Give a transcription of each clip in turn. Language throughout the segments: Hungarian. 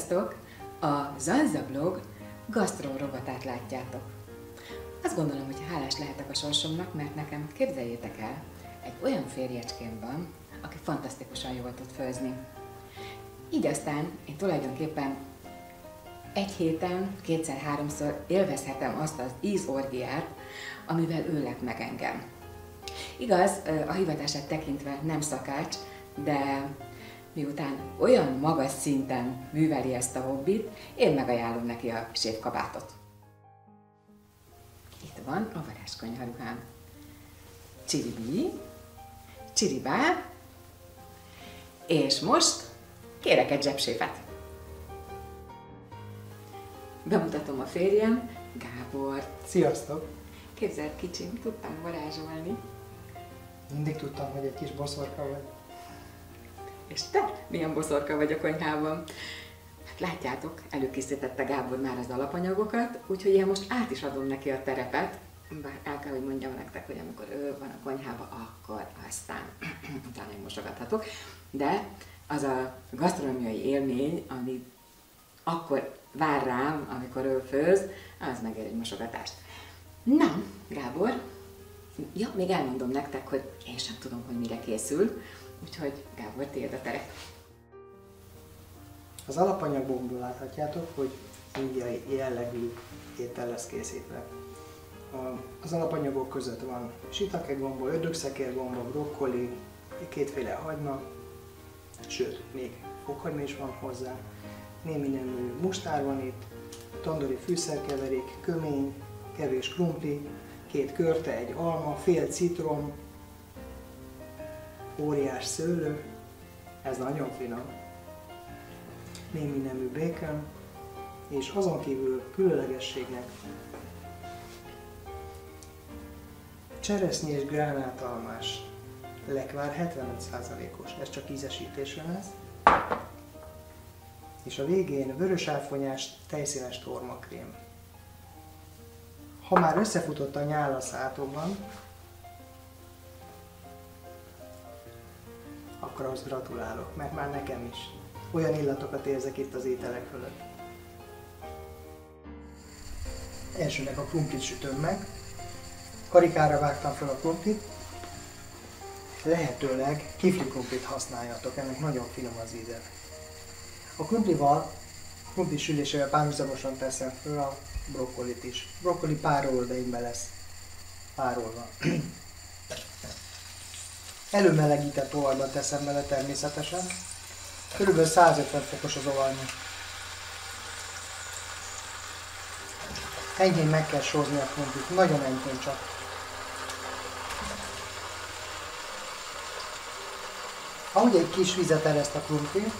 Sziasztok! A Zanza blog gasztró rovatát látjátok. Azt gondolom, hogy hálás lehetek a sorsomnak, mert nekem, képzeljétek el, egy olyan férjecském van, aki fantasztikusan jól tud főzni. Így aztán én tulajdonképpen egy héten, kétszer-háromszor élvezhetem azt az ízorgiát, amivel ő lep meg engem. Igaz, a hivatását tekintve nem szakács, de miután olyan magas szinten műveli ezt a hobbit, én megajánlom neki a séfkabátot. Itt van a varázskonyharuhám. Csiribi, csiribá, és most kérek egy zsebséfet. Bemutatom a férjem, Gábort. Sziasztok! Képzeld, kicsim, tudtam varázsolni. Mindig tudtam, hogy egy kis boszorka vagy. És te milyen boszorka vagy a konyhában? Hát látjátok, előkészítette Gábor már az alapanyagokat, úgyhogy én most át is adom neki a terepet. Bár el kell, hogy mondjam nektek, hogy amikor ő van a konyhában, akkor aztán utána én mosogathatok. De az a gasztronómiai élmény, ami akkor vár rám, amikor ő főz, az megér egy mosogatást. Na, Gábor, ja, még elmondom nektek, hogy én sem tudom, hogy mire készül, úgyhogy Gábor, tiéd a terep. Az alapanyagokból láthatjátok, hogy indiai jellegű étel lesz készítve. Az alapanyagok között van shiitake gomba, ördögszekérgomba, brokkoli, kétféle hagyma, sőt, még fokhagyma is van hozzá, némi nemű mustár van itt, tandori fűszerkeverék, kömény, kevés krumpli, 2 körte, egy alma, fél citrom, óriás szőlő, ez nagyon finom, némi nemű bacon, és azon kívül különlegességnek cseresznye és gránátalmás lekvár 75%-os, ez csak ízesítésre lesz, és a végén vörösáfonyás tejszínes tormakrém. Ha már összefutott a nyál a szátokban, akkor ahhoz gratulálok, mert már nekem is. Olyan illatokat érzek itt az ételek fölött. Elsőnek a krumplit sütöm meg. Karikára vágtam fel a krumplit. Lehetőleg kifli krumplit használjatok, ennek nagyon finom az íze. A krumpli sülésével párhuzamosan teszem föl a brokkolit is. Brokkoli pár oldaimbe lesz párolva. Előmelegített olajban teszem bele természetesen. Körülbelül 150 fokos az olajnyi. Enyhén meg kell sózni a krumplit, nagyon enyhén csak. Ahogy egy kis vizet ereszt a krumpli,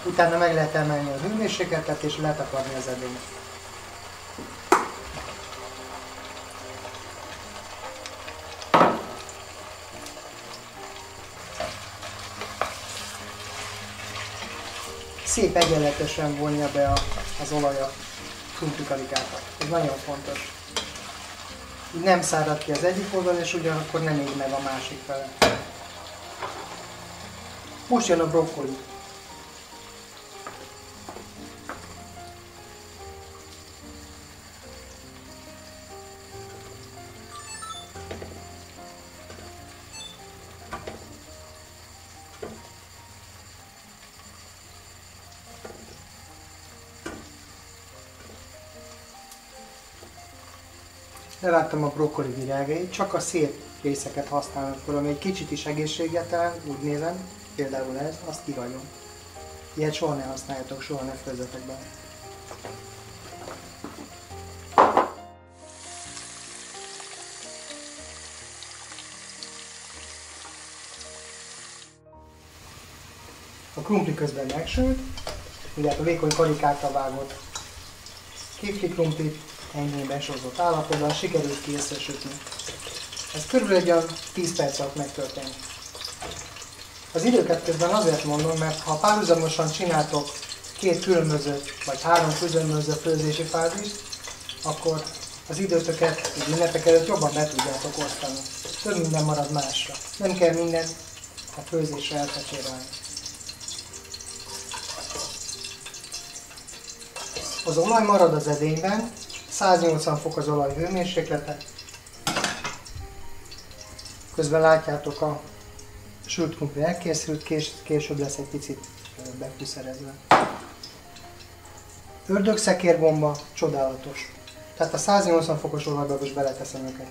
utána meg lehet emelni a hőmérsékletet és letakarni az edényt. Szép egyenletesen vonja be az olaj a krumplikarikát. Ez nagyon fontos. Így nem szárad ki az egyik oldalon, és ugyanakkor nem ég meg a másik fele. Most jön a brokkoli. Levágtam a brokkoli virágait, csak a szép részeket használom fel, ami egy kicsit is egészségtelen, úgy nézem, például ez, azt kihagyom. Ilyet soha ne használjatok, soha ne főzzetek bele. A krumpli közben megsült, ugye a vékony karikákkal vágott kifli krumplit, enyhén besózott állapotban sikerült ki összesütni. Ez körülbelül egy 10 perc alatt megtörténik. Az időket közben azért mondom, mert ha párhuzamosan csináltok 2 különböző vagy 3 különböző főzési fázist, akkor az időtöket az ünnepek előtt jobban be tudjátok osztani. Több minden marad másra. Nem kell mindent a főzésre elfecsérelni. Az olaj marad az edényben, 180 fok az olaj hőmérséklete. Közben látjátok, a sült krumpli elkészült, később lesz egy picit befűszerezve. Ördögszekérgomba csodálatos. Tehát a 180 fokos olajba most beleteszem őket.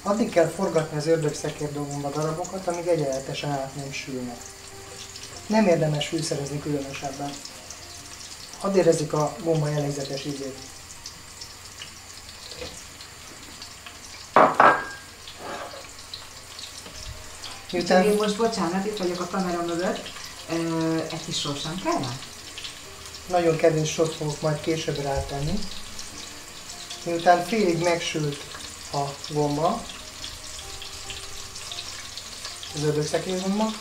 Addig kell forgatni az ördögszekérgomba darabokat, amíg egyenletesen át nem sülnek. Nem érdemes fűszerezni különösebben. Hadd érezzük a gomba jellegzetes ízét. Miután... Én most, bocsánat, itt vagyok a kamera mögött, egy kis sós sem kell? Nagyon kevés sót fogok majd később rátenni. Miután félig megsült a gomba, az ördögszekérgomba,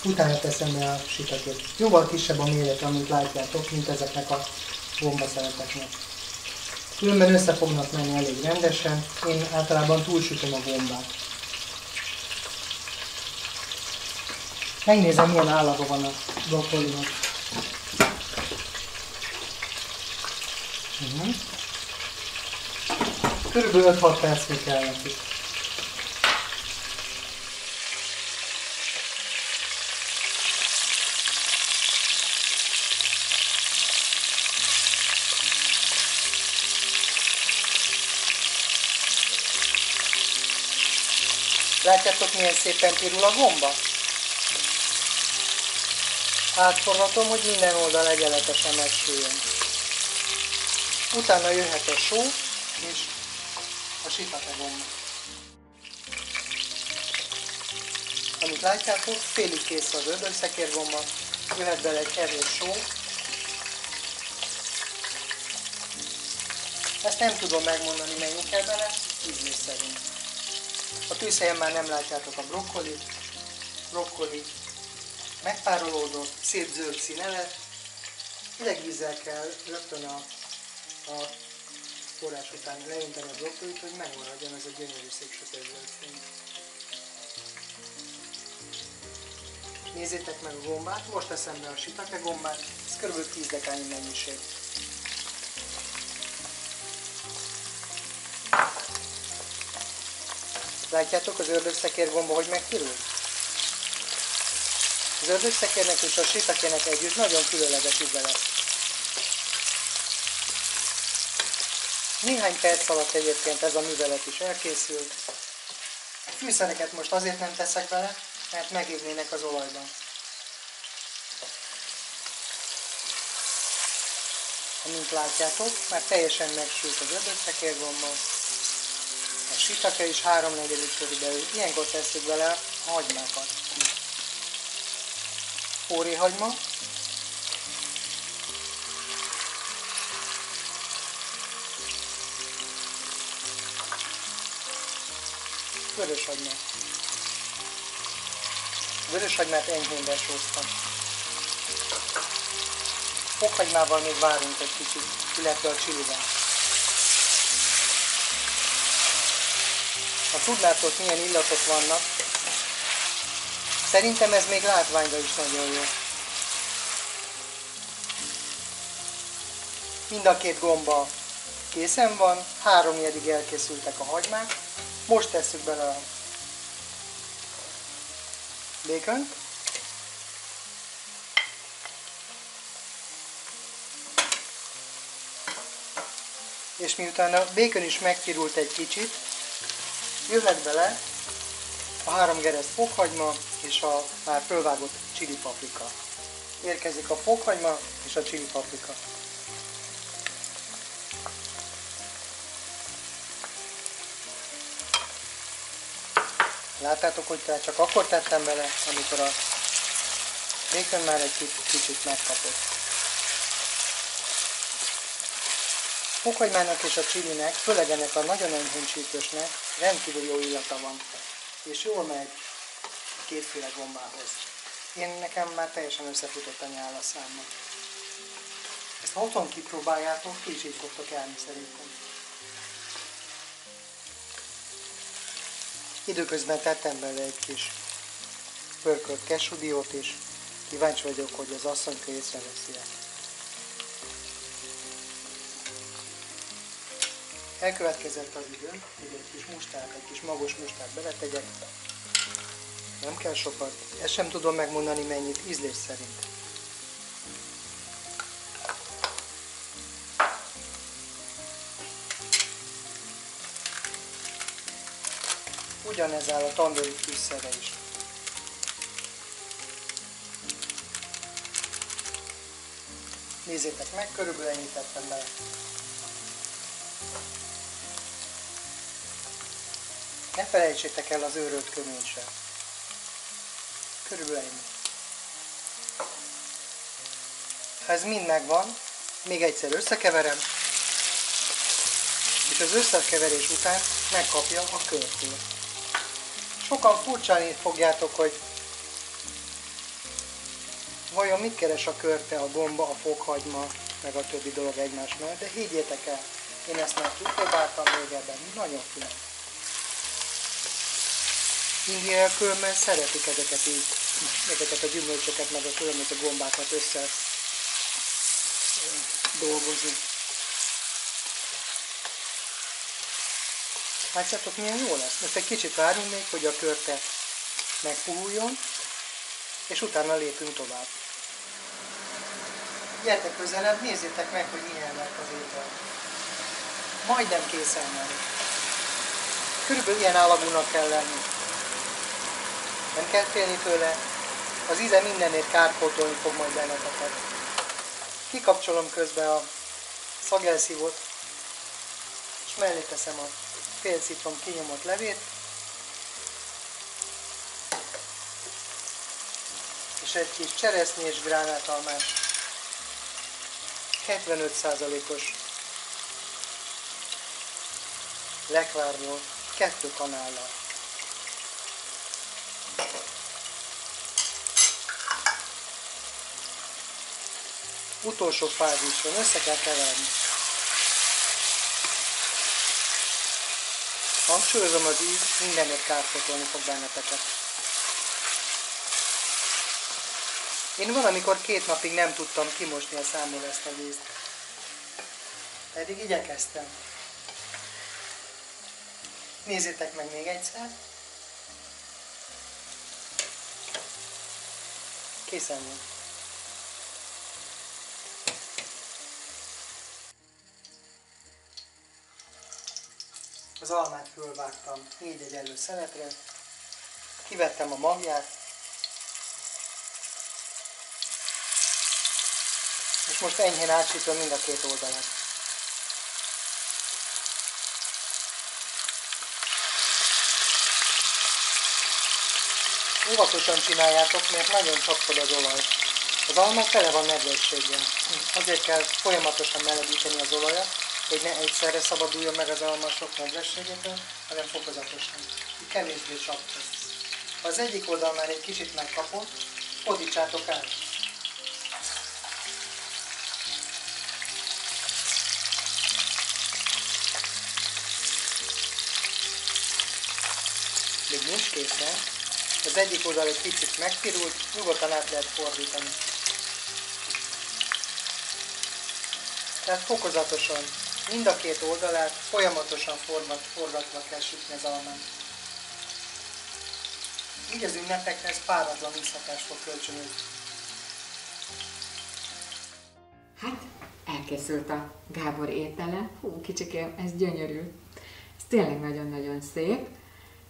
utána teszem be a sitakét. Jóval kisebb a méret, amit látjátok, mint ezeknek a gombaszeleteknek. Különben össze fognak menni elég rendesen, én általában túlsütöm a gombát. Megnézem, milyen állapotban van a brokkolinak. Körülbelül 5-6 percig kell neki. Látjátok, milyen szépen pirul a gomba? Átforgatom, hogy minden oldal egyenletesen megsüljön. Utána jöhet a só és a shiitake gomba. Amit látjátok, félig kész az ördögszekérgomba, jöhet bele egy kevés só. Ezt nem tudom megmondani, mennyi kell bele, ízlés szerint. A tűzhelyen már nem látjátok a brokkoli megpárolódott, szép zöld színe lett. Hideg vízzel kell rögtön a forrás után leönteni a brokkolit, hogy megmaradjon ez a gyönyörű szép sötét zöld szín. Nézzétek meg a gombát, most teszem be a shiitake gombát, ez kb. 10 dekányi mennyiség. Látjátok az ördögszekérgomba, hogy megpirul? Az ördögszekérnek és a shiitakének együtt nagyon különleges íze lesz. Néhány perc alatt egyébként ez a művelet is elkészült. A fűszereket most azért nem teszek bele, mert megégnének az olajban. Amint látjátok, már teljesen megsült az ördögszekérgomba. A shiitake is 3/4 körülbelül. Ilyenkor tesszük bele a hagymákat. Órihagyma. Vöröshagyma. Vöröshagymát enyhén besóztam. Fokhagymával még várunk egy kicsit, illetve a csilivel. Ha tudnátok, milyen illatok vannak, szerintem ez még látványra is nagyon jó. Mind a két gomba készen van, 3/4-ig elkészültek a hagymák. Most tesszük bele a bacont. És miután a bacon is megpirult egy kicsit, jöhet bele a 3 gereszt fokhagyma és a már fölvágott chili paprika. Érkezik a fokhagyma és a chili paprika. Láttátok, hogy csak akkor tettem bele, amikor a bacon már egy kicsit megkapott. Fokhagymának és a chilinek, főleg ennek a nagyon enyhén csípősnek rendkívül jó illata van, és jól megy kétféle gombához. Nekem már teljesen összefutott a nyál a számba. Ezt ha otthon kipróbáljátok, ti is így fogtok járni szerintem. Időközben tettem bele egy kis pörkölt kesudiót is. Kíváncsi vagyok, hogy az asszonyka észreveszi-e. Elkövetkezett az idő, hogy egy kis mustát, egy kis magos mustát beletegyek. Nem kell sokat, ezt sem tudom megmondani mennyit, ízlés szerint. Ugyanez áll a tandoori fűszerre is. Nézzétek meg, körülbelül ennyit tettem bele. Ne felejtsétek el az őrölt köményt sem. Körülbelül ennyi. Ha ez mind megvan, még egyszer összekeverem, és az összekeverés után megkapja a körtét. Sokan furcsán fogjátok, hogy vajon mit keres a körte, a gomba, a fokhagyma, meg a többi dolog egymás mellett, de higgyétek el, én ezt már kipróbáltam régebben, nagyon finom. Indiaiak különben szeretik ezeket a gyümölcsöket, meg a különböző gombákat össze dolgozni. Látjátok, milyen jó lesz? Most egy kicsit várunk még, hogy a körte megpuhuljon, és utána lépünk tovább. Gyertek közelebb, nézzétek meg, hogy milyen lett az étel. Majdnem készen van. Körülbelül ilyen állagúnak kell lenni. Nem kell félni tőle, az íze mindenért kárpótolni fog majd benneteket. Kikapcsolom közben a szagelszívót, és mellé teszem a fél citrom kinyomott levét, és egy kis cseresznyi és gránátalmás 75%-os lekvárból 2 kanállal. Utolsó fázison össze kell keverni. Hangsúlyozom, az íz mindenért kárpótolni fog benneteket. Én valamikor 2 napig nem tudtam kimosni a számból ezt a vízt. Pedig igyekeztem. Nézzétek meg még egyszer. Készen van. Az almát fölvágtam 4 egyenlő szeletre, kivettem a magját, és most enyhén átsítom mind a 2 oldalát. Óvatosan csináljátok, mert nagyon csapkod az olaj. Az alma tele van nedvességgel. Azért kell folyamatosan melegíteni az olajat, hogy ne egyszerre szabaduljon meg az alma sok nedvességétől, hanem fokozatosan. Így kevésbé csapkod. Ha az egyik oldal már egy kicsit megkapott, fordítsátok át. Még nincs készen. Az egyik oldal egy picit megpirult, nyugodtan át lehet fordítani. Tehát fokozatosan, mind a 2 oldalát folyamatosan forgatva kell sütni az almát. Így az ünnepekhez páratlan ízhatást fog kölcsönözni. Hát, elkészült a Gábor étele. Hú, kicsikém, ez gyönyörű. Ez tényleg nagyon-nagyon szép.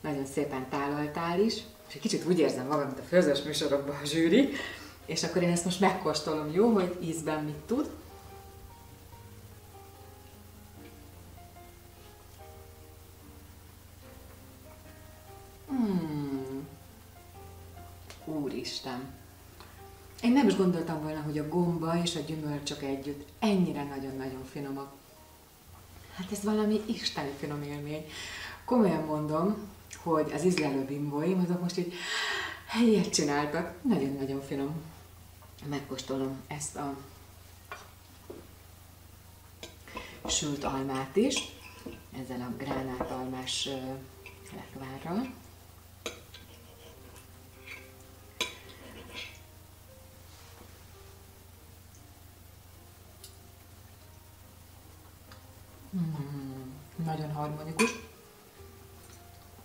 Nagyon szépen tálaltál is. És egy kicsit úgy érzem magam, mint a főzős műsorokban a zsűri. És akkor én ezt most megkóstolom, jó, hogy ízben mit tud. Úristen! Én nem is gondoltam volna, hogy a gomba és a gyümölcsök együtt ennyire nagyon-nagyon finomak. Hát ez valami isteni finom élmény. Komolyan mondom, hogy az ízlelő bimbóim, azok most így ilyet csináltak. Nagyon-nagyon finom. Megkóstolom ezt a sült almát is, ezzel a gránátalmás lekvárral. Nagyon harmonikus.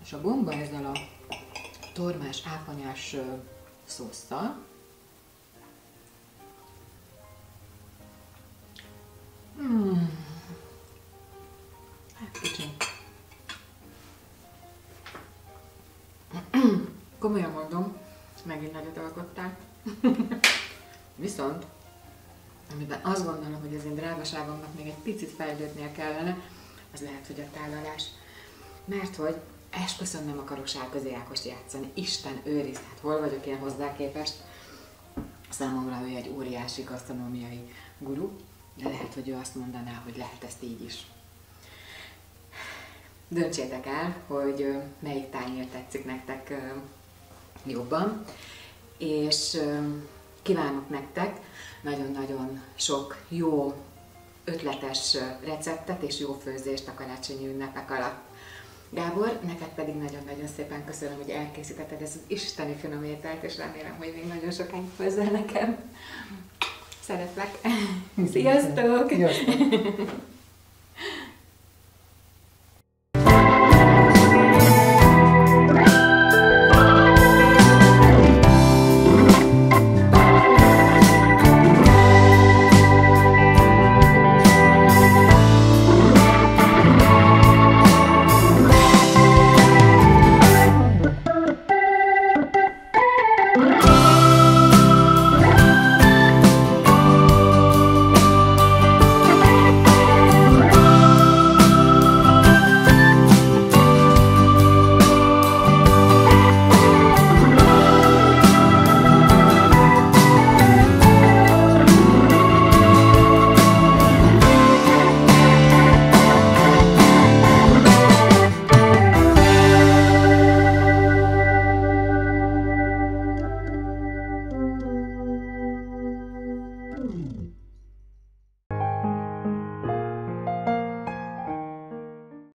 És a gomba ezzel a tormás, áfonyás szósszal. Hát kicsit. Komolyan mondom, megint nagyot alkottál. Viszont, amiben azt gondolom, hogy az én drágaságomnak még egy picit fejlődnie kellene, az lehet, hogy a tálalás. Mert hogy esküszöm nem akarok Sárközi Ákost játszani. Isten őriz, hát hol vagyok én hozzá képest. Számomra ő egy óriási gasztronómiai guru, de lehet, hogy ő azt mondaná, hogy lehet ezt így is. Döntsétek el, hogy melyik tányér tetszik nektek jobban, és kívánok nektek nagyon-nagyon sok jó, ötletes receptet és jó főzést a karácsonyi ünnepek alatt. Gábor, neked pedig nagyon-nagyon szépen köszönöm, hogy elkészítetted ezt az isteni finom ételt, és remélem, hogy még nagyon sokáig főzzel nekem. Szeretlek! Sziasztok! Sziasztok!